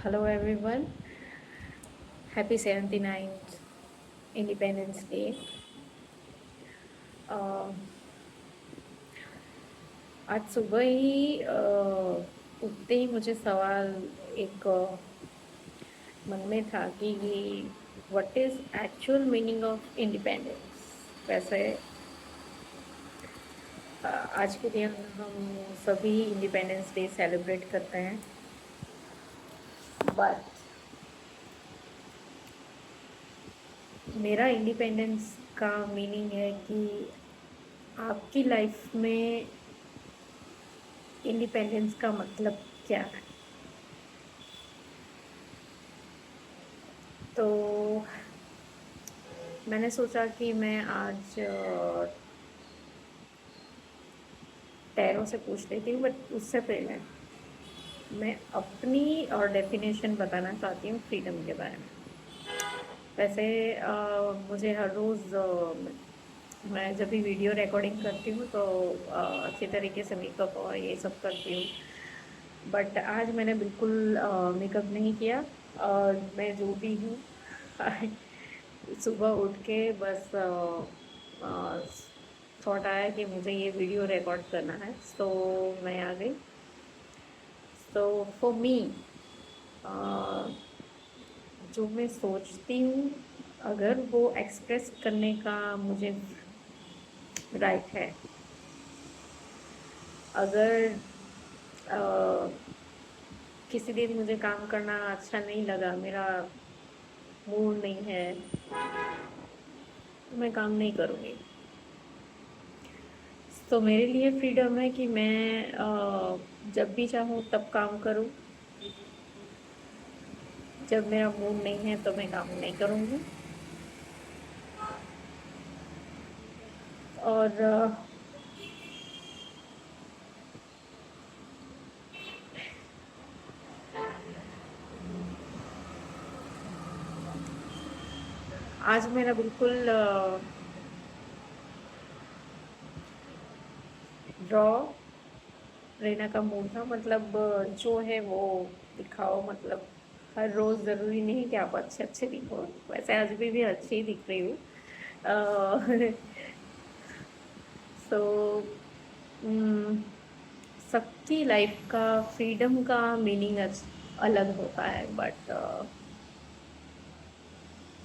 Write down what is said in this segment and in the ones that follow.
Hello everyone. Happy 79th Independence Day. Uh, आज सुबह ही उठते ही मुझे सवाल एक मन में था कि what is actual meaning of independence. वैसे आज के दिन हम सभी इंडिपेंडेंस डे सेलिब्रेट करते हैं, बट मेरा इंडिपेंडेंस का मीनिंग है कि आपकी लाइफ में इंडिपेंडेंस का मतलब क्या है। तो मैंने सोचा कि मैं आज टैरो से पूछ लेती हूँ, बट उससे पहले मैं अपनी और डेफिनेशन बताना चाहती हूँ फ्रीडम के बारे में। वैसे मुझे हर रोज़ मैं जब भी वीडियो रिकॉर्डिंग करती हूँ तो अच्छी तरीके से मेकअप और ये सब करती हूँ, बट आज मैंने बिल्कुल मेकअप नहीं किया। और मैं जो भी हूँ सुबह उठ के बस थॉट आया कि मुझे ये वीडियो रिकॉर्ड करना है, तो मैं आ गई। तो फॉर मी जो मैं सोचती हूँ, अगर वो एक्सप्रेस करने का मुझे राइट है, अगर अ, किसी दिन मुझे काम करना अच्छा नहीं लगा, मेरा मूड नहीं है, तो मैं काम नहीं करूँगी। तो मेरे लिए फ्रीडम है कि मैं जब भी चाहूँ तब काम करूँ। जब मेरा मूड नहीं है तो मैं काम नहीं करूँगी। और आज मेरा बिल्कुल रॉ रहने का मूड था। मतलब जो है वो दिखाओ। मतलब हर रोज़ ज़रूरी नहीं कि आप अच्छे अच्छे दिखो। वैसे आज भी अच्छी ही दिख रही हूँ। सो सबकी लाइफ का फ्रीडम का मीनिंग अलग होता है, बट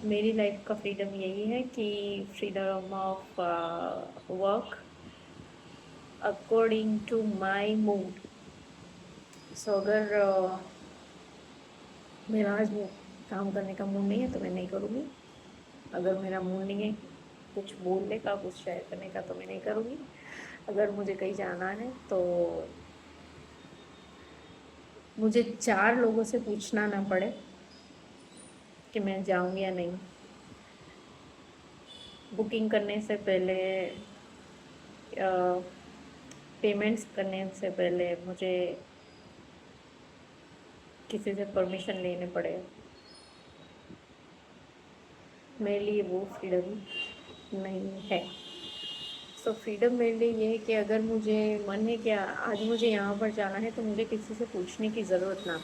मेरी लाइफ का फ्रीडम यही है कि freedom of work according to my mood. So अगर मेरा आज काम करने का मूड नहीं है तो मैं नहीं करूँगी। अगर मेरा मूड नहीं है कुछ बोलने का, कुछ शेयर करने का, तो मैं नहीं करूँगी। अगर मुझे कहीं जाना है तो मुझे 4 लोगों से पूछना ना पड़े कि मैं जाऊँ या नहीं। बुकिंग करने से पहले, पेमेंट्स करने से पहले मुझे किसी से परमिशन लेने पड़े, मेरे लिए वो फ्रीडम नहीं है। सो फ्रीडम मेरे लिए ये है कि अगर मुझे मन है कि आज मुझे यहाँ पर जाना है तो मुझे किसी से पूछने की ज़रूरत ना।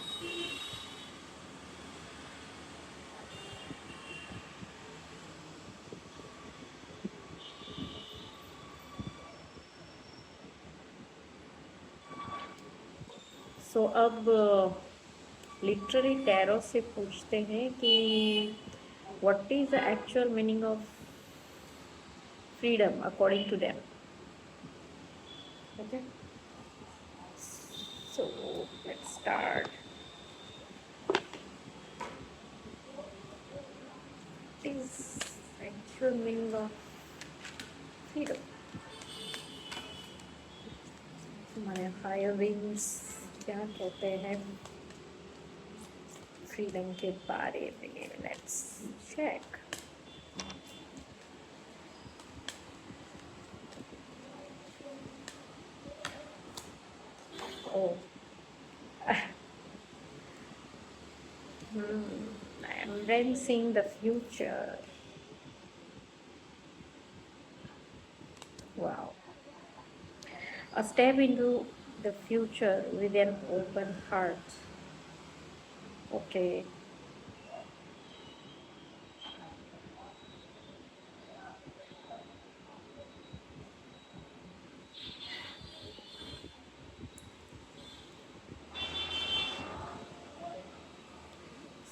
सो अब लिटरली टैरो से पूछते हैं कि what is the actual meaning of freedom according to them. Okay, so let's start. Is actual meaning of freedom. हमारे हायर विंग्स क्या कहते हैं फ्रीडम के बारे में? Let's check. Oh, embracing the future. Wow. A step into the future with an open heart. Okay.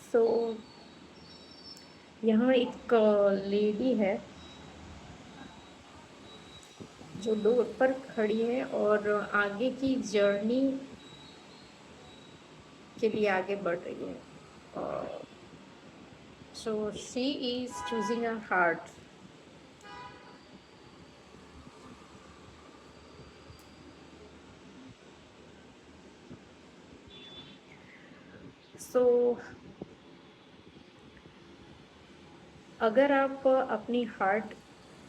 So यहाँ एक lady है जो डोर पर खड़ी है और आगे की जर्नी के लिए आगे बढ़ रही है। So she is choosing a heart. So अगर आप अपनी हार्ट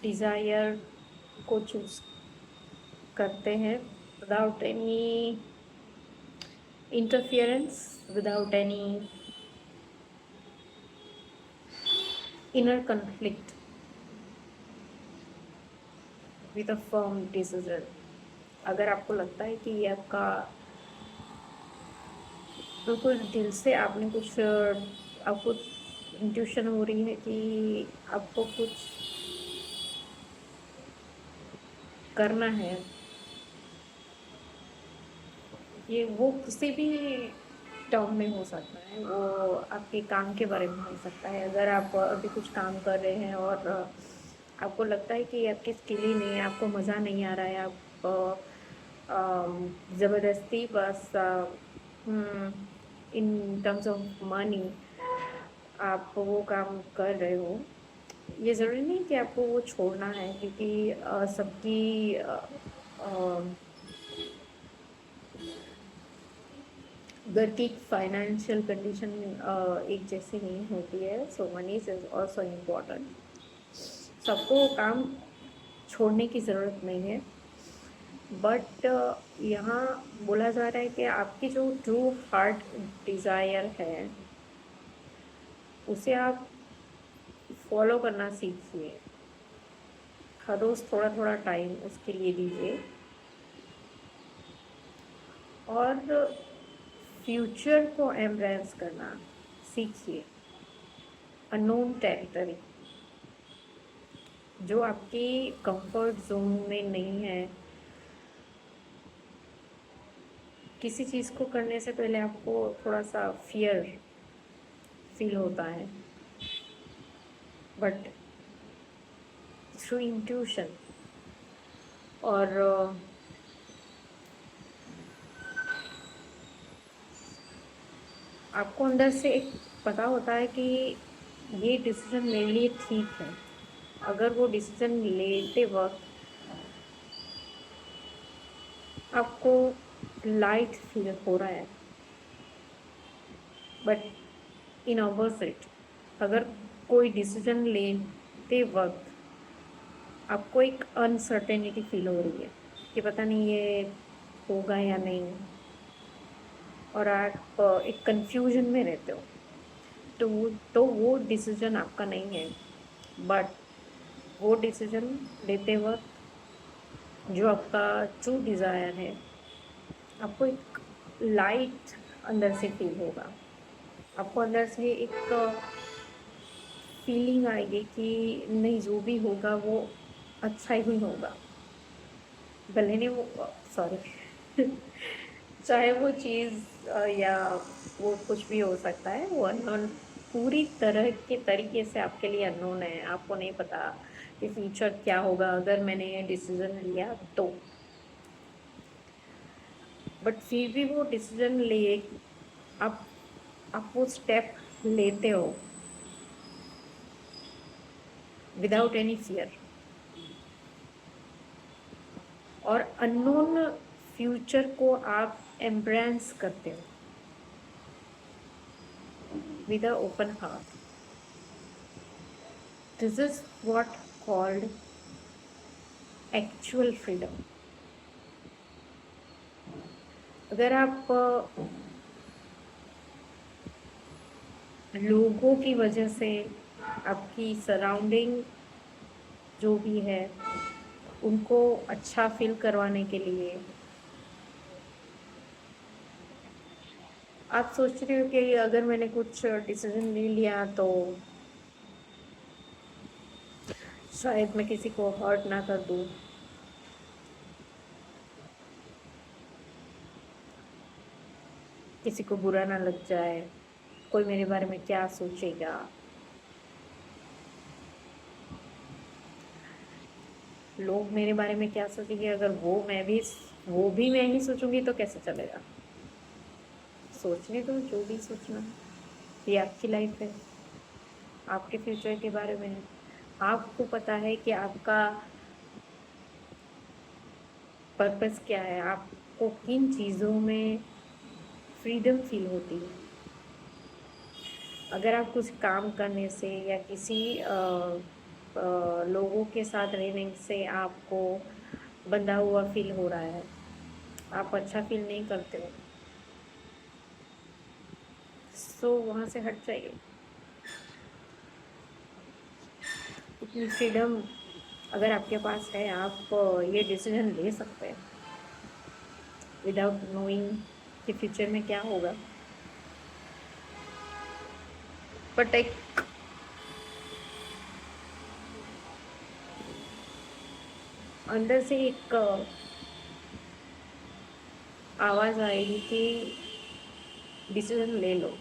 डिज़ायर को चूज करते हैं without any interference, without any inner conflict, with a firm decision, अगर आपको लगता है कि ये आपका बिल्कुल दिल से आपने कुछ आपको इंट्यूशन हो रही है कि आपको कुछ करना है, ये वो किसी भी टर्म में हो सकता है, वो आपके काम के बारे में हो सकता है। अगर आप अभी कुछ काम कर रहे हैं और आपको लगता है कि आपकी स्किल ही नहीं है, आपको मज़ा नहीं आ रहा है, आप ज़बरदस्ती बस इन टर्म्स ऑफ मनी आप वो काम कर रहे हो, ये ज़रूरी नहीं कि आपको वो छोड़ना है, क्योंकि सबकी घर की फाइनेंशियल कंडीशन एक जैसी नहीं होती है। सो मनी इज ऑल्सो इम्पॉर्टेंट। सबको काम छोड़ने की ज़रूरत नहीं है, बट यहाँ बोला जा रहा है कि आपकी जो ट्रू हार्ट डिज़ायर है उसे आप फॉलो करना सीखिए। हर रोज़ थोड़ा थोड़ा टाइम उसके लिए दीजिए और फ्यूचर को एम्ब्रेस करना सीखिए। अननोन टेरिटरी जो आपकी कंफर्ट जोन में नहीं है, किसी चीज़ को करने से पहले आपको थोड़ा सा फियर फील होता है, बट थ्रू इंट्यूशन और आपको अंदर से एक पता होता है कि ये डिसीजन मेरे लिए ठीक है। अगर वो डिसीजन लेते वक्त आपको लाइट फील हो रहा है, बट इन अपोजिट अगर कोई डिसीजन लेते वक्त आपको एक अनसर्टेनिटी फील हो रही है कि पता नहीं ये होगा या नहीं, और आप एक कंफ्यूजन में रहते हो, तो वो डिसीजन आपका नहीं है। बट वो डिसीजन लेते वक्त जो आपका ट्रू डिज़ायर है, आपको एक लाइट अंदर से फील होगा। आपको अंदर से एक फीलिंग आएगी कि नहीं, जो भी होगा वो अच्छा ही होगा, भले नहीं वो सॉरी चाहे वो चीज़ या वो कुछ भी हो सकता है, वो अननोन पूरी तरह के तरीके से आपके लिए अननोन है। आपको नहीं पता कि फ्यूचर क्या होगा अगर मैंने ये डिसीजन लिया तो, बट फिर भी वो डिसीजन लिए आप आप वो स्टेप लेते हो विदाउट एनी फियर, और अननोन फ्यूचर को आप एम्ब्रेस करते हो with an open heart. This is what called actual freedom. अगर आप लोगों की वजह से आपकी सराउंडिंग जो भी है उनको अच्छा फील करवाने के लिए आप सोच रहे हो कि अगर मैंने कुछ डिसीजन ले लिया तो शायद मैं किसी को हर्ट ना कर दूं, किसी को बुरा ना लग जाए, कोई मेरे बारे में क्या सोचेगा। लोग मेरे बारे में क्या सोचेंगे, अगर वो भी मैं ही सोचूंगी तो कैसे चलेगा। सोचने दो जो भी सोचना है, ये आपकी लाइफ है, आपके फ्यूचर के बारे में है। आपको पता है कि आपका पर्पस क्या है, आपको किन चीज़ों में फ्रीडम फील होती है। अगर आप कुछ काम करने से या किसी लोगों के साथ रहने से आपको बंधा हुआ फील हो रहा है, आप अच्छा फील नहीं करते हो, सो वहाँ से हट जाइए। इतनी फ्रीडम अगर आपके पास है, आप ये डिसीजन ले सकते हैं विदाउट नोइंग कि फ्यूचर में क्या होगा। बट एक अंदर से एक आवाज़ आएगी कि डिसीजन ले लो,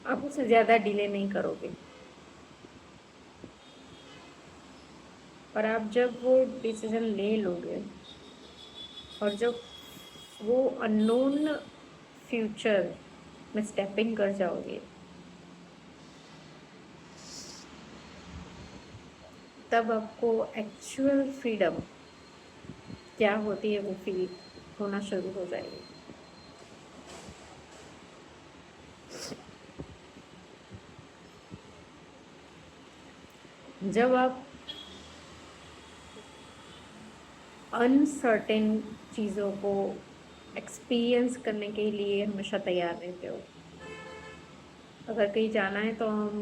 आप उससे ज़्यादा डिले नहीं करोगे। और आप जब वो डिसीजन ले लोगे और जब वो अननोन फ्यूचर में स्टेपिंग कर जाओगे, तब आपको एक्चुअल फ्रीडम क्या होती है वो फील होना शुरू हो जाएगी। जब आप अनसर्टेन चीज़ों को एक्सपीरियंस करने के लिए हमेशा तैयार रहते हो। अगर कहीं जाना है तो हम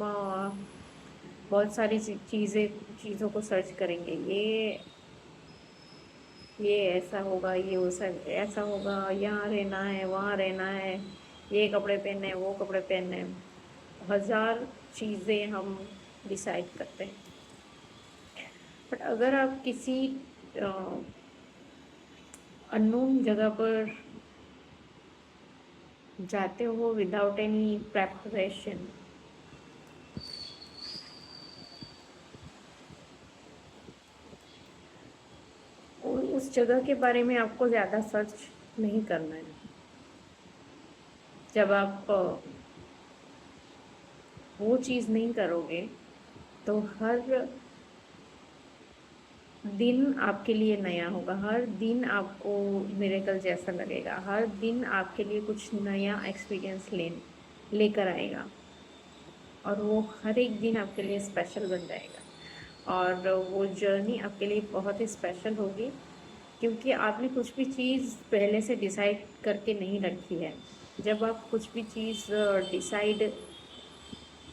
बहुत सारी चीज़ों को सर्च करेंगे। ये ऐसा होगा, ये वैसा ऐसा होगा, यहाँ रहना है, वहाँ रहना है, ये कपड़े पहनने हैं, वो कपड़े पहनने हैं। हजार चीज़ें हम डिसाइड करते हैं। बट अगर आप किसी अननोन जगह पर जाते हो विदाउट एनी प्रेपरेशन, और उस जगह के बारे में आपको ज़्यादा सर्च नहीं करना है। जब आप वो चीज़ नहीं करोगे तो हर दिन आपके लिए नया होगा, हर दिन आपको मिरेकल जैसा लगेगा, हर दिन आपके लिए कुछ नया एक्सपीरियंस लेकर आएगा, और वो हर एक दिन आपके लिए स्पेशल बन जाएगा। और वो जर्नी आपके लिए बहुत ही स्पेशल होगी, क्योंकि आपने कुछ भी चीज़ पहले से डिसाइड करके नहीं रखी है। जब आप कुछ भी चीज़ डिसाइड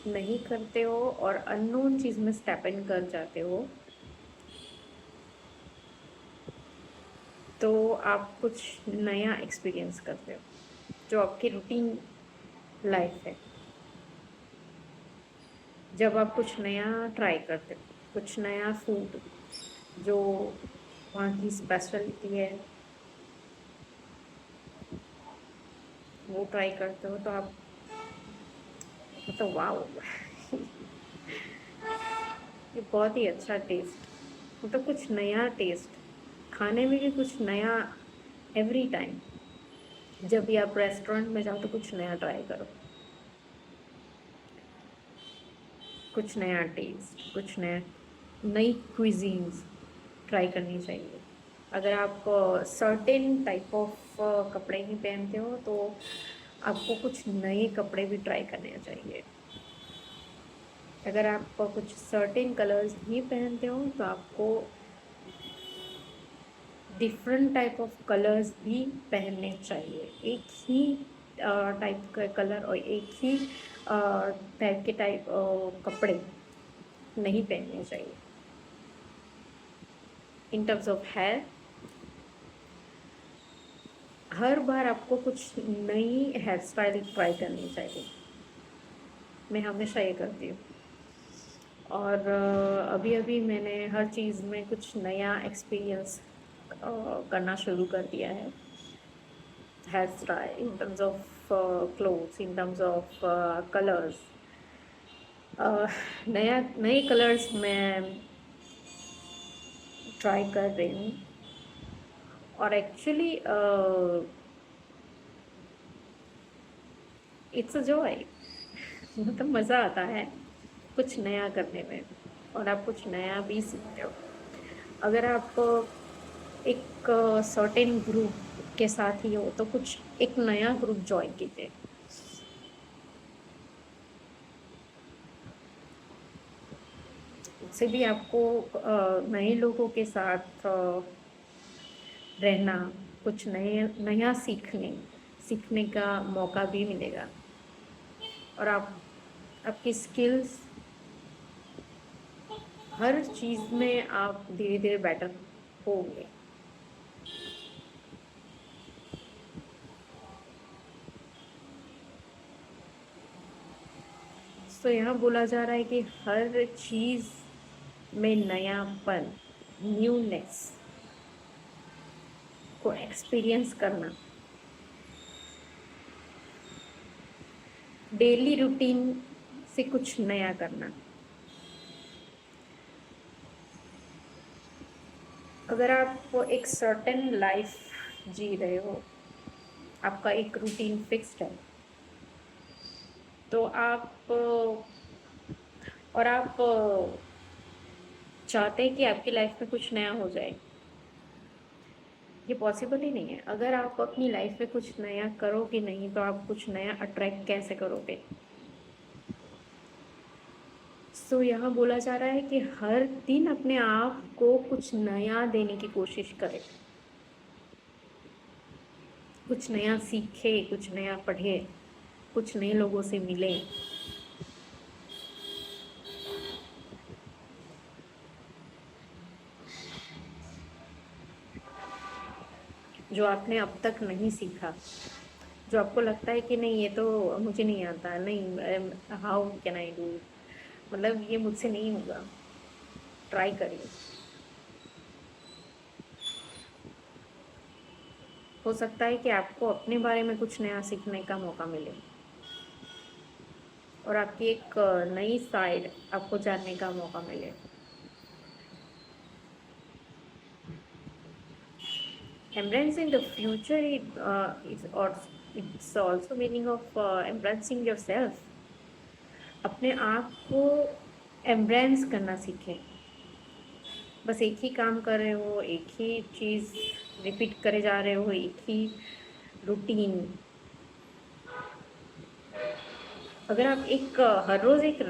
नहीं करते हो और अननोन चीज़ में स्टेप इन कर जाते हो, तो आप कुछ नया एक्सपीरियंस करते हो जो आपकी रूटीन लाइफ है। जब आप कुछ नया ट्राई करते हो, कुछ नया फूड जो वहाँ की स्पेशलिटी है वो ट्राई करते हो, तो आप मतलब वाओ ये बहुत ही अच्छा टेस्ट, मतलब कुछ नया टेस्ट, खाने में भी कुछ नया एवरी टाइम। जब भी आप रेस्टोरेंट में जाओ तो कुछ नया ट्राई करो, कुछ नया टेस्ट, कुछ नया, नई क्विजीन्स ट्राई करनी चाहिए। अगर आप सर्टेन टाइप ऑफ कपड़े ही पहनते हो तो आपको कुछ नए कपड़े भी ट्राई करने चाहिए। अगर आप कुछ सर्टेन कलर्स ही पहनते हो तो आपको डिफरेंट टाइप ऑफ कलर्स भी पहनने चाहिए। एक ही टाइप का कलर और एक ही टाइप के कपड़े नहीं पहनने चाहिए। इन टर्म्स ऑफ हेयर, हर बार आपको कुछ नई हेयर स्टाइल ट्राई करनी चाहिए। मैं हमेशा ये करती हूँ। और अभी-अभी मैंने हर चीज़ में कुछ नया एक्सपीरियंस करना शुरू कर दिया है। Hair style, in terms of clothes, in terms of colours. नया नए कलर्स मैं ट्राई कर रही हूँ। और एक्चुअली इट्स अ जॉय। मतलब मज़ा आता है कुछ नया करने में, और आप कुछ नया भी सीखते हो। अगर आप एक सर्टेन ग्रुप के साथ ही हो तो कुछ एक नया ग्रुप जॉइन कीजिए। उससे भी आपको नए लोगों के साथ रहना, कुछ नए नया सीखने सीखने का मौका भी मिलेगा। और आप आपकी स्किल्स हर चीज़ में आप धीरे धीरे बेटर होंगे। तो यहाँ बोला जा रहा है कि हर चीज़ में नयापन, न्यूनेस को एक्सपीरियंस करना, डेली रूटीन से कुछ नया करना। अगर आप एक सर्टेन लाइफ जी रहे हो, आपका एक रूटीन फिक्स्ड है, तो आप और आप चाहते हैं कि आपकी लाइफ में कुछ नया हो जाए, ये पॉसिबल ही नहीं है। अगर आप अपनी लाइफ में कुछ नया करोगे नहीं तो आप कुछ नया अट्रैक्ट कैसे करोगे? सो यहाँ बोला जा रहा है कि हर दिन अपने आप को कुछ नया देने की कोशिश करें, कुछ नया सीखे, कुछ नया पढ़े, कुछ नए लोगों से मिले। जो आपने अब तक नहीं सीखा, जो आपको लगता है कि नहीं ये तो मुझे नहीं आता, नहीं हाउ कैन आई डू, मतलब ये मुझसे नहीं होगा, ट्राई करिए। हो सकता है कि आपको अपने बारे में कुछ नया सीखने का मौका मिले, और आपकी एक नई साइड आपको जानने का मौका मिले। Embracing the future it's also meaning of embracing yourself. अपने आप को एम्ब्रेंस करना सीखें। बस एक ही काम कर रहे हो, एक ही चीज़ रिपीट करे जा रहे हो, एक ही रूटीन। अगर आप हर रोज़ एक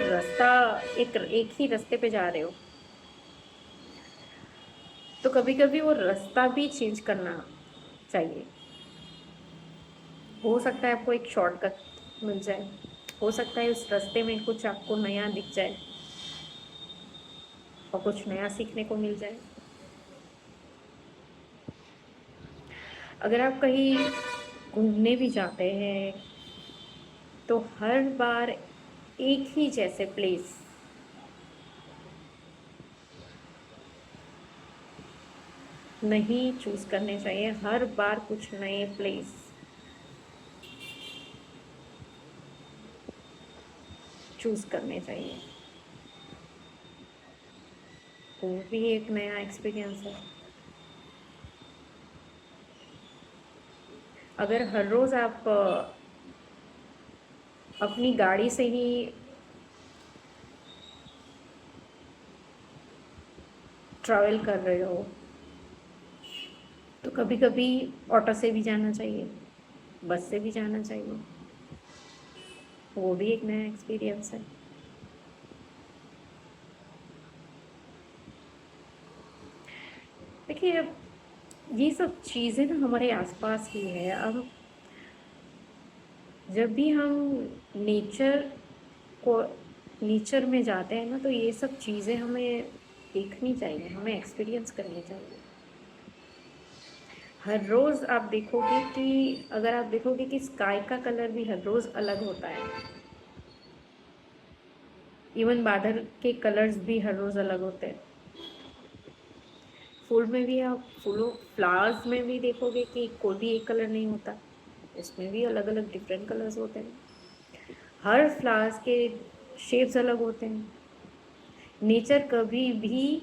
रास्ता एक ही रास्ते पे जा रहे हो, तो कभी कभी वो रास्ता भी चेंज करना चाहिए। हो सकता है आपको एक शॉर्टकट मिल जाए, हो सकता है उस रास्ते में कुछ आपको नया दिख जाए और कुछ नया सीखने को मिल जाए। अगर आप कहीं घूमने भी जाते हैं तो हर बार एक ही जैसे प्लेस नहीं चूज करने चाहिए, हर बार कुछ नए प्लेस चूज करने चाहिए। वो भी एक नया एक्सपीरियंस है। अगर हर रोज़ आप अपनी गाड़ी से ही ट्रैवल कर रहे हो, तो कभी कभी ऑटो से भी जाना चाहिए, बस से भी जाना चाहिए। वो भी एक नया एक्सपीरियंस है। देखिए, अब ये सब चीज़ें ना हमारे आसपास ही है। अब जब भी हम नेचर को नेचर में जाते हैं ना, तो ये सब चीज़ें हमें देखनी चाहिए, हमें एक्सपीरियंस करनी चाहिए। हर रोज़ आप देखोगे कि अगर आप देखोगे कि स्काई का कलर भी हर रोज़ अलग होता है, इवन बादल के कलर्स भी हर रोज़ अलग होते हैं। फूल में भी आप फूलों फ्लावर्स में भी देखोगे कि कोई भी एक कलर नहीं होता, इसमें भी अलग अलग डिफरेंट कलर्स होते हैं। हर फ्लावर्स के शेप्स अलग होते हैं। नेचर कभी भी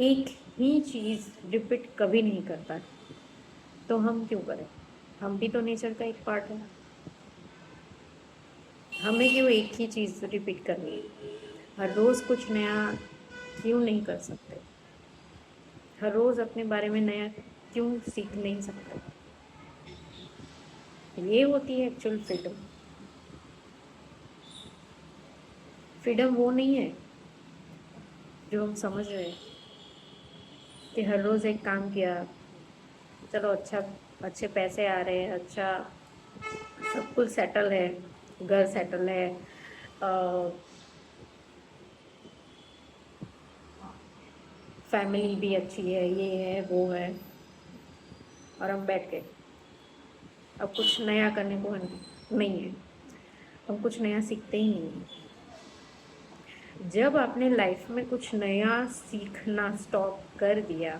एक ही चीज़ रिपीट कभी नहीं करता है, तो हम क्यों करें? हम भी तो नेचर का एक पार्ट है। हमें क्यों एक ही चीज़ रिपीट करनी है? हर रोज़ कुछ नया क्यों नहीं कर सकते? हर रोज़ अपने बारे में नया क्यों सीख नहीं सकते? ये होती है एक्चुअल फ्रीडम। फ्रीडम वो नहीं है जो हम समझ रहे हैं कि हर रोज़ एक काम किया, चलो अच्छा, अच्छे पैसे आ रहे हैं, अच्छा सब कुछ सेटल है, घर सेटल है, फैमिली भी अच्छी है, ये है वो है, और हम बैठ गए। अब कुछ नया करने को नहीं है, हम कुछ नया सीखते ही नहीं हैं। जब आपने लाइफ में कुछ नया सीखना स्टॉप कर दिया,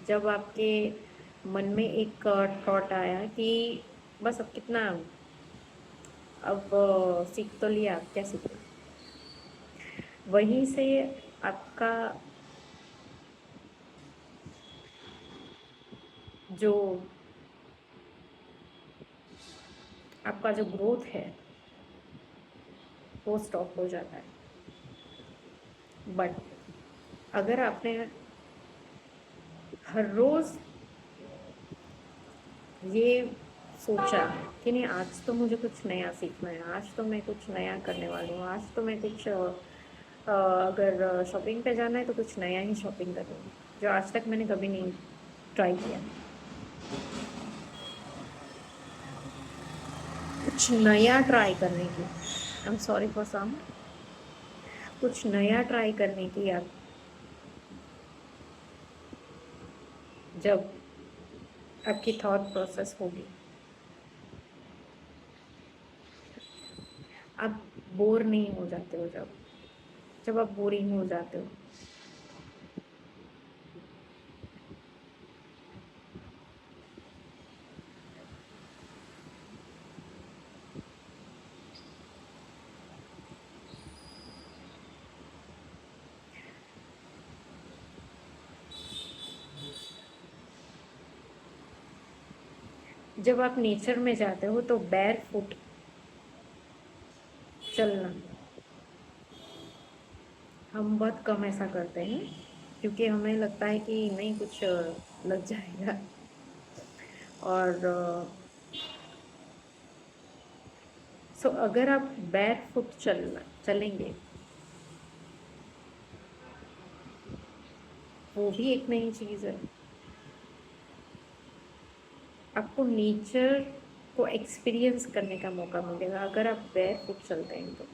जब आपके मन में एक थॉट आया कि बस अब कितना, अब सीख तो लिया, अब क्या सीखना, वहीं से आपका जो आपका जो ग्रोथ है वो स्टॉप हो जाता है। बट अगर आपने हर रोज़ ये सोचा कि नहीं, आज तो मुझे कुछ नया सीखना है, आज तो मैं कुछ नया करने वाली हूँ, आज तो मैं कुछ अगर शॉपिंग पे जाना है तो कुछ नया ही शॉपिंग करूँगी, जो आज तक मैंने कभी नहीं ट्राई किया। कुछ नया ट्राई करने की, I am sorry for some, कुछ नया ट्राई करने की आप जब आपकी थॉट प्रोसेस होगी, आप बोर नहीं हो जाते हो। जब जब आप बोरिंग हो जाते हो, जब आप नेचर में जाते हो तो बैर फुट चलना, हम बहुत कम ऐसा करते हैं क्योंकि हमें लगता है कि नहीं, कुछ लग जाएगा। और सो अगर आप बैर फुट चलेंगे, वो भी एक नई चीज़ है। आपको नेचर को एक्सपीरियंस करने का मौका मिलेगा अगर आप बैर फुट चलते हैं तो।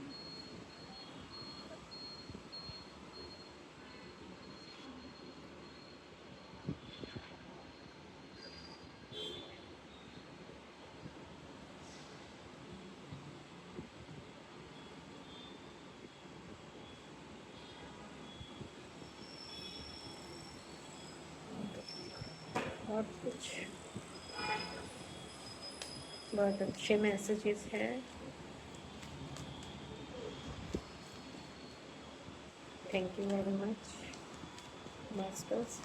और कुछ बहुत अच्छे मैसेजेस हैं। Thank you very much masters.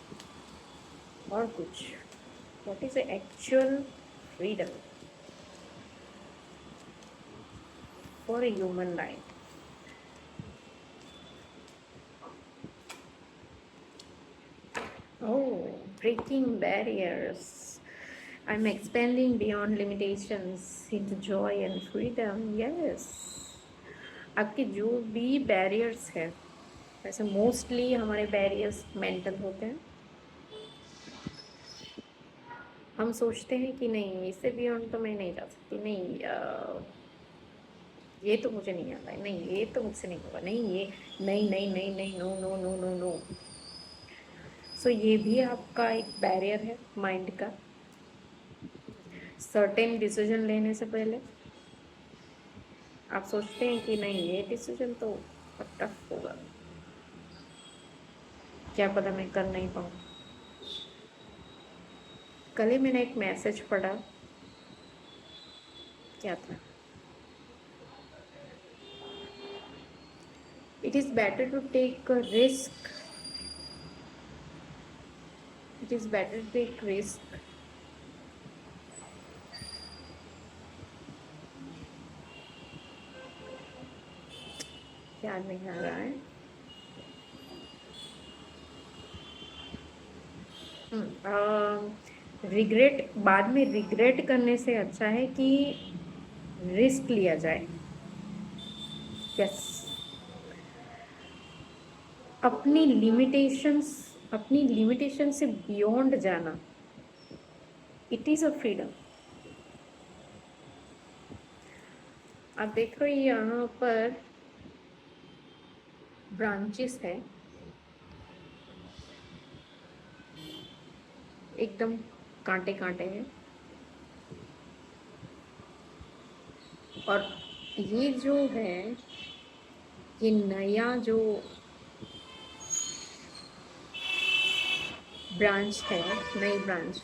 और कुछ, what is actual freedom for a human life? Oh, breaking barriers. I'm expanding beyond limitations into joy and freedom. Yes. आपके जो भी बैरियर्स है, वैसे मोस्टली हमारे बैरियर्स मेंटल होते हैं। हम सोचते हैं कि नहीं, इससे बियॉन्ड तो मैं नहीं जा सकती, नहीं ये तो मुझे नहीं आता है, नहीं ये तो मुझसे नहीं होगा, नहीं ये, नहीं नहीं नहीं नहीं, no no no no no. So ये भी आपका एक बैरियर है माइंड का। सर्टेन डिसीजन लेने से पहले आप सोचते हैं कि नहीं, ये डिसीजन तो टफ होगा, क्या पता मैं कर नहीं पाऊँ। कल ही मैंने एक मैसेज पढ़ा, क्या था, it is better to take risk, it is better to take risk याद नहीं आ रहा है। रिग्रेट, बाद में रिग्रेट करने से अच्छा है कि रिस्क लिया जाए। यस, अपनी लिमिटेशन से बियॉन्ड जाना, इट इज़ अ फ्रीडम। आप देख रहे हो यहाँ पर ब्रांचेस है, एकदम कांटे कांटे हैं, और ये जो है, ये नया जो ब्रांच है, नई ब्रांच,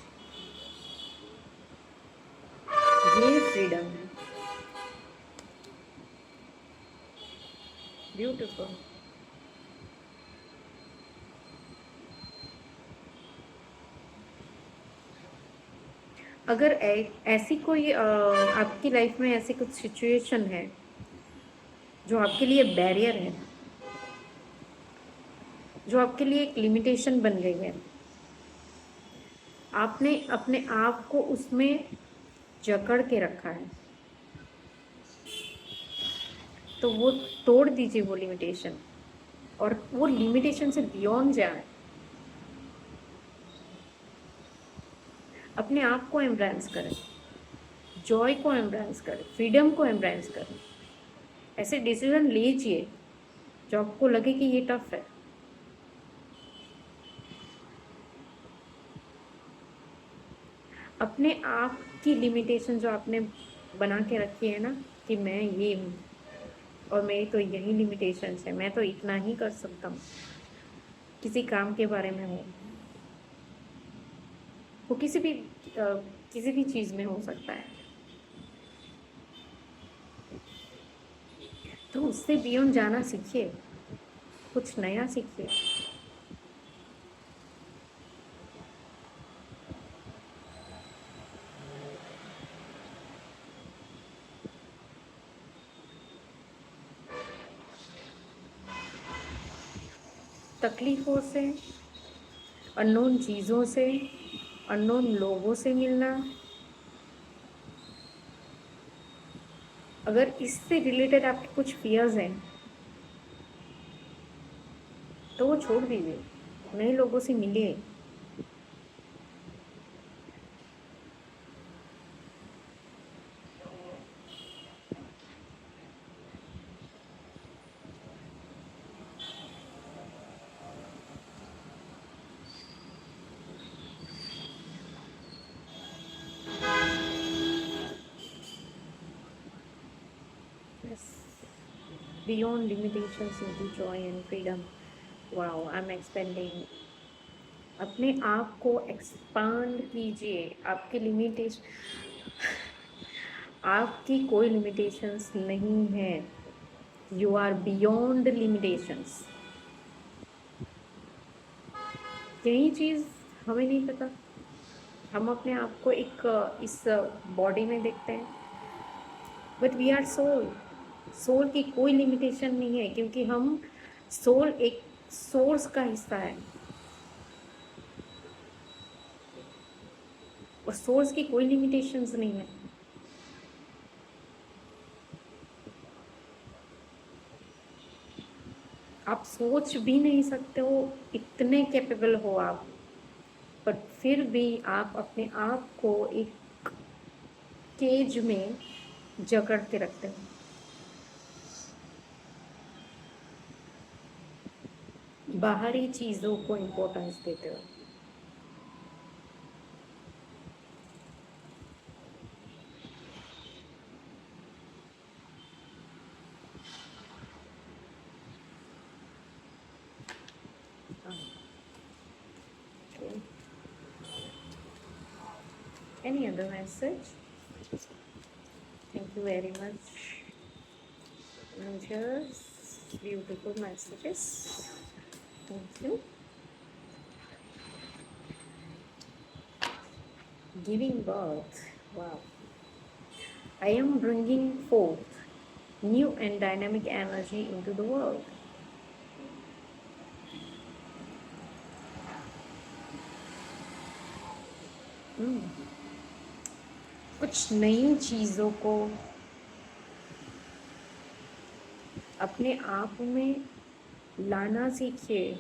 ये फ्रीडम है। ब्यूटीफुल। अगर ऐसी कोई आपकी लाइफ में ऐसी कुछ सिचुएशन है जो आपके लिए बैरियर है, जो आपके लिए एक लिमिटेशन बन गई है, आपने अपने आप को उसमें जकड़ के रखा है, तो वो तोड़ दीजिए वो लिमिटेशन, और वो लिमिटेशन से बियॉन्ड जाए। अपने आप को एम्ब्रेस करें, जॉय को एम्ब्रेस करें, फ्रीडम को एम्ब्रेस करें। ऐसे डिसीजन लीजिए जो आपको लगे कि ये टफ है। अपने आप की लिमिटेशन जो आपने बना के रखी है ना, कि मैं ये हूँ और मेरी तो यही लिमिटेशंस है, मैं तो इतना ही कर सकता हूँ, किसी काम के बारे में हो, वो किसी भी चीज़ में हो सकता है, तो उससे बियॉन्ड जाना सीखिए, कुछ नया सीखिए। तकलीफ़ों से, अननोन चीज़ों से, अननोन लोगों से मिलना, अगर इससे रिलेटेड आपके कुछ फियर्स हैं तो वो छोड़ दीजिए, नए लोगों से मिलिए। Beyond limitations into joy and freedom. Wow, I'm expanding. अपने आप को एक्सपांड कीजिए। आपकी लिमिटेशन, आपकी कोई लिमिटेशंस नहीं है। You are beyond limitations. यही चीज़ हमें नहीं पता। हम अपने आप को एक इस बॉडी में देखते हैं, but we are soul. Soul की कोई लिमिटेशन नहीं है, क्योंकि हम सोल एक सोर्स का हिस्सा है, और सोर्स की कोई लिमिटेशंस नहीं है। आप सोच भी नहीं सकते हो, इतने कैपेबल हो आप, पर फिर भी आप अपने आप को एक केज में जकड़ के रखते हो। बाहरी चीज़ों को इम्पोर्टेंस देते हो। Okay. Any other message? Thank you very much. Angels, beautiful messages. Thank you. Giving birth. Wow. I am bringing forth new and dynamic energy into the world. कुछ नई चीज़ों को अपने आप में लाना सीखिए.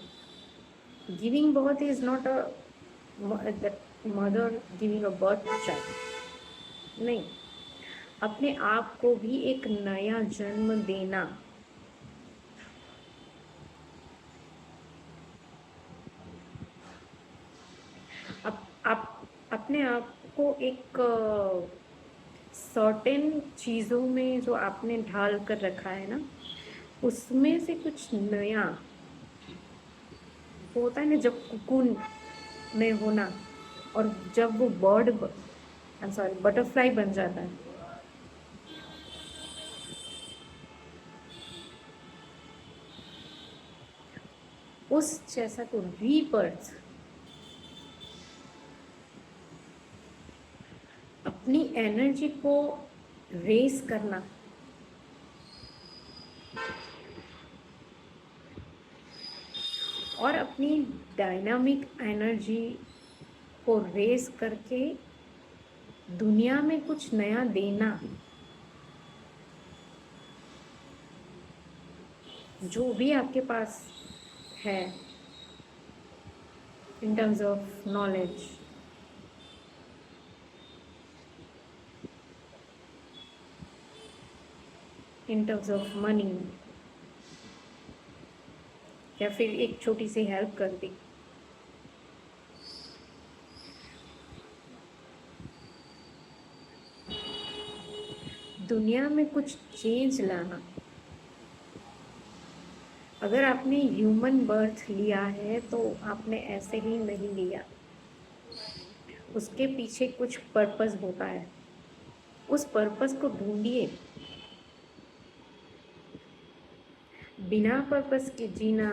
Giving birth is not a mother giving a birth to child. नहीं, अपने आप को भी एक नया जन्म देना. आप अपने आप को एक सर्टेन चीज़ों में जो आपने ढाल कर रखा है ना, उसमें से कुछ नया होता है ना, जब कुकून में होना और जब वो बटरफ्लाई बन जाता है, उस जैसा तो रीबर्थ. अपनी एनर्जी को रेस करना, और अपनी डायनामिक एनर्जी को रेस करके दुनिया में कुछ नया देना. जो भी आपके पास है in terms of knowledge, in terms of money, या फिर एक छोटी सी हेल्प कर दी, दुनिया में कुछ चेंज लाना. अगर आपने ह्यूमन बर्थ लिया है तो आपने ऐसे ही नहीं लिया, उसके पीछे कुछ पर्पस होता है. उस पर्पस को ढूंढिए. बिना पर्पस के जीना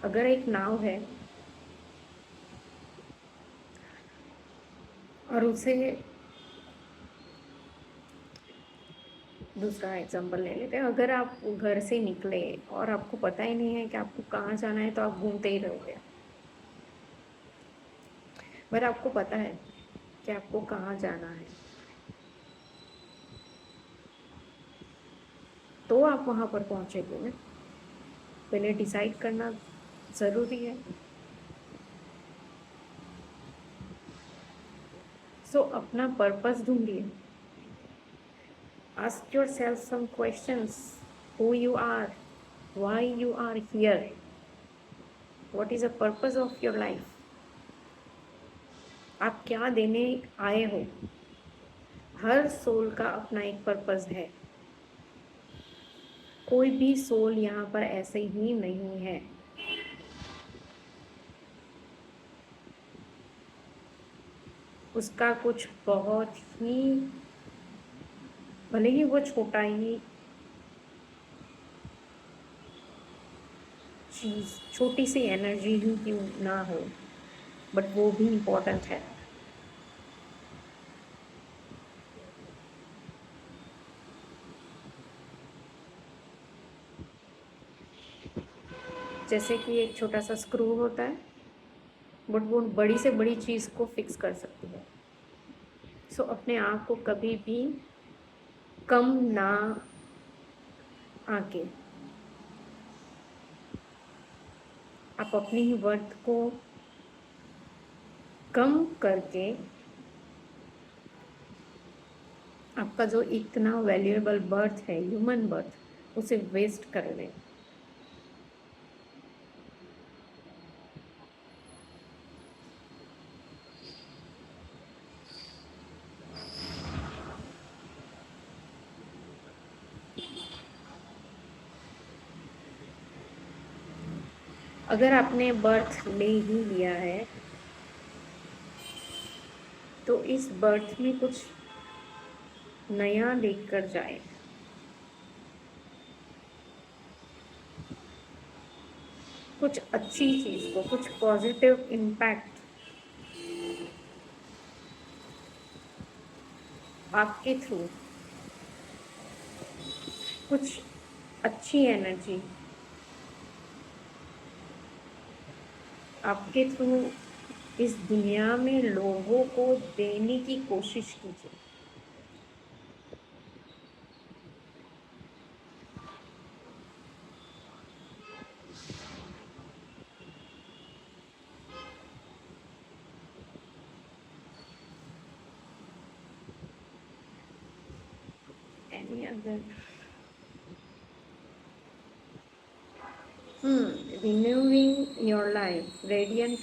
अगर एक नाव है और उसे, दूसरा एग्जांपल ले लेते हैं. अगर आप घर से निकले और आपको पता ही नहीं है कि आपको कहाँ जाना है, तो आप घूमते ही रहोगे. पर आपको पता है कि आपको कहाँ जाना है, तो आप वहाँ पर पहुँचेंगे ना. पहले डिसाइड करना ज़रूरी है. सो अपना पर्पस ढूंढिए. Ask yourself some questions. Who you are, why you are here, what is the purpose of your life. आप क्या देने आए हो. हर सोल का अपना एक पर्पस है. कोई भी सोल यहाँ पर ऐसे ही नहीं है. उसका कुछ बहुत ही, भले ही वो छोटा ही चीज़, छोटी सी एनर्जी ही क्यों ना हो, बट वो भी इम्पोर्टेंट है. जैसे कि एक छोटा सा स्क्रू होता है, बट वो बड़ी से बड़ी चीज़ को फिक्स कर सकती है. सो अपने आप को कभी भी कम ना आके, आप अपनी ही वर्थ को कम करके आपका जो इतना वैल्यूएबल बर्थ है, ह्यूमन बर्थ, उसे वेस्ट कर रहे। अगर आपने बर्थ ले ही लिया है तो इस बर्थ में कुछ नया लेकर जाए। कुछ अच्छी चीज को, कुछ पॉजिटिव इम्पैक्ट आपके थ्रू, कुछ अच्छी एनर्जी आपके थ्रू इस दुनिया में लोगों को देने की कोशिश कीजिए। Any other? Renewing your life. Radiant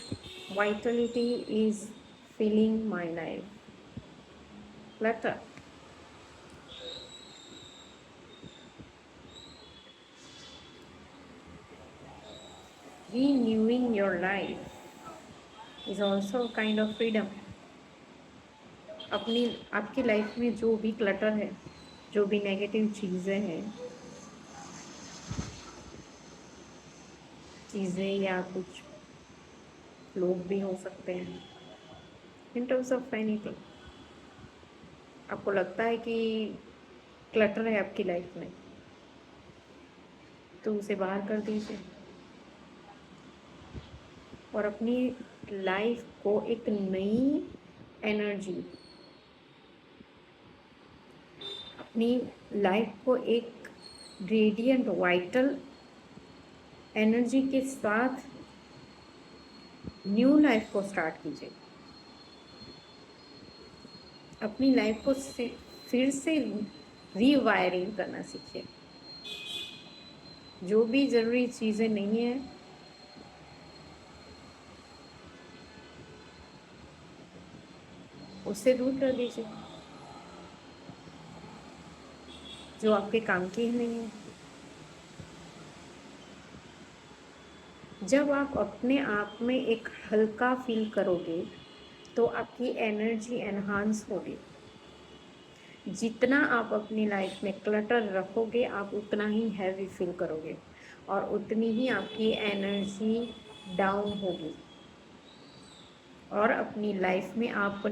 vitality is filling my life. Clutter. Renewing your life is also a kind of freedom. अपनी आपकी लाइफ में जो भी क्लटर है, जो भी नेगेटिव चीज़ें या कुछ लोग भी हो सकते हैं, इन टर्म्स ऑफ एनीथिंग, आपको लगता है कि क्लटर है आपकी लाइफ में, तो उसे बाहर कर दीजिए और अपनी लाइफ को एक नई एनर्जी, अपनी लाइफ को एक रेडियंट वाइटल एनर्जी के साथ न्यू लाइफ को स्टार्ट कीजिए। अपनी लाइफ को फिर से रीवायरिंग करना सीखिए। जो भी ज़रूरी चीज़ें नहीं है उससे दूर कर दीजिए, जो आपके काम की ही नहीं है। जब आप अपने आप में एक हल्का फील करोगे तो आपकी एनर्जी एनहांस होगी। जितना आप अपनी लाइफ में क्लटर रखोगे आप उतना ही हैवी फील करोगे और उतनी ही आपकी एनर्जी डाउन होगी और अपनी लाइफ में आप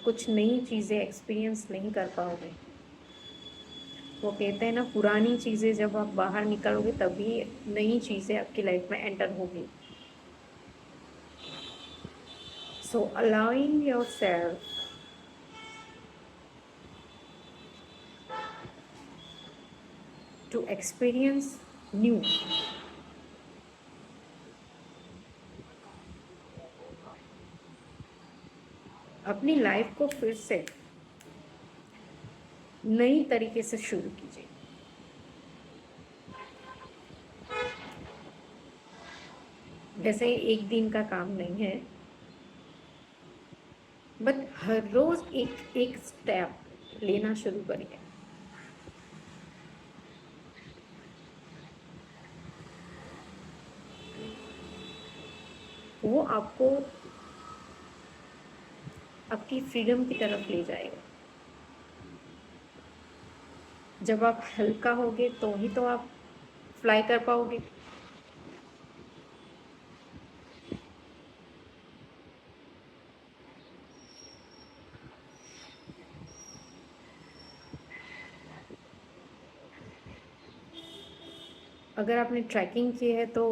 कुछ नई चीज़ें एक्सपीरियंस नहीं कर पाओगे। वो कहते हैं ना, पुरानी चीज़ें जब आप बाहर निकलोगे तभी नई चीज़ें आपकी लाइफ में एंटर होगी। So allowing yourself to experience new, अपनी लाइफ को फिर से नई तरीके से शुरू कीजिए। जैसे एक दिन का काम नहीं है, बट हर रोज एक एक स्टेप लेना शुरू करिए। वो आपको आपकी फ्रीडम की तरफ ले जाएगा। जब आप हल्का होगे तो ही तो आप फ्लाई कर पाओगे। अगर आपने ट्रैकिंग की है तो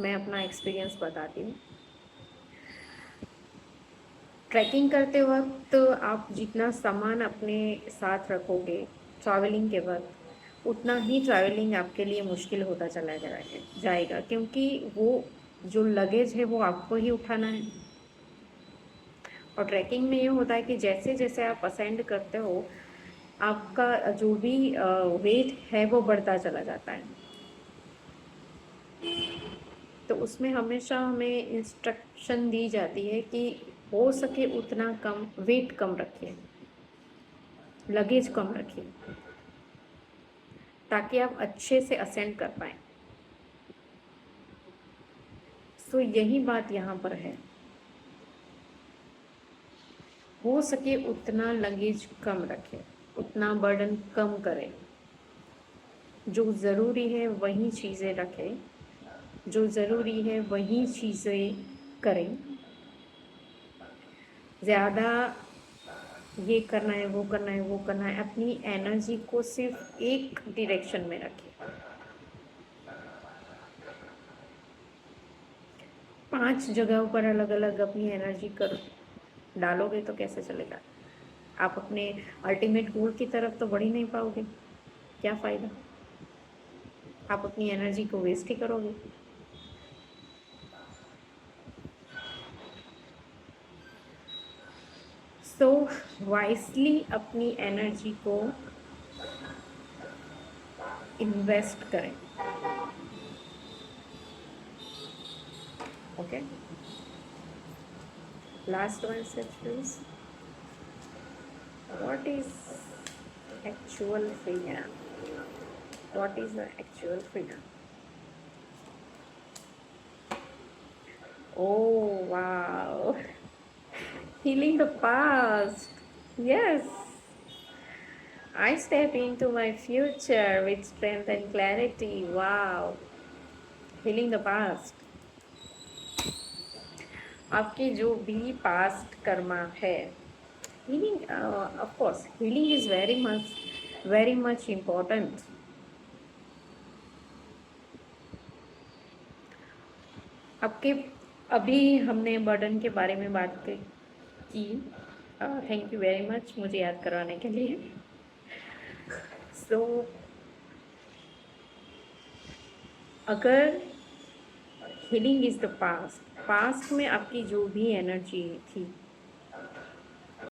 मैं अपना एक्सपीरियंस बताती हूँ। ट्रैकिंग करते वक्त आप जितना सामान अपने साथ रखोगे ट्रैवलिंग के वक्त, उतना ही ट्रैवलिंग आपके लिए मुश्किल होता चला जाएगा, क्योंकि वो जो लगेज है वो आपको ही उठाना है। और ट्रैकिंग में ये होता है कि जैसे जैसे आप असेंड करते हो, आपका जो भी वेट है वो बढ़ता चला जाता है। तो उसमें हमेशा हमें इंस्ट्रक्शन दी जाती है कि हो सके उतना कम वेट कम रखिए, लगेज कम रखिए, ताकि आप अच्छे से असेंड कर पाए। सो यही बात यहाँ पर है, हो सके उतना लगेज कम रखें, उतना बर्डन कम करें, जो ज़रूरी है वही चीज़ें रखें, जो ज़रूरी है वही चीज़ें करें। ज़्यादा ये करना है, वो करना है, वो करना है, अपनी एनर्जी को सिर्फ एक डायरेक्शन में रखें। 5 जगहों पर अलग-अलग अपनी एनर्जी कर डालोगे तो कैसे चलेगा? आप अपने अल्टीमेट गोल की तरफ तो बढ़ ही नहीं पाओगे, क्या फ़ायदा? आप अपनी एनर्जी को वेस्ट ही करोगे। सो वाइसली अपनी एनर्जी को इन्वेस्ट करें। Okay, last one sections, what is actual freedom? What is the actual freedom? Oh, wow. Healing the past. Yes. I step into my future with strength and clarity. Wow. Healing the past. आपके जो भी past Karma है, healing, of course, healing is very much important. आपके अभी हमने burden के बारे में बात की। थैंक यू वेरी मच मुझे याद करवाने के लिए। सो अगर healing is the past, past में आपकी जो भी एनर्जी थी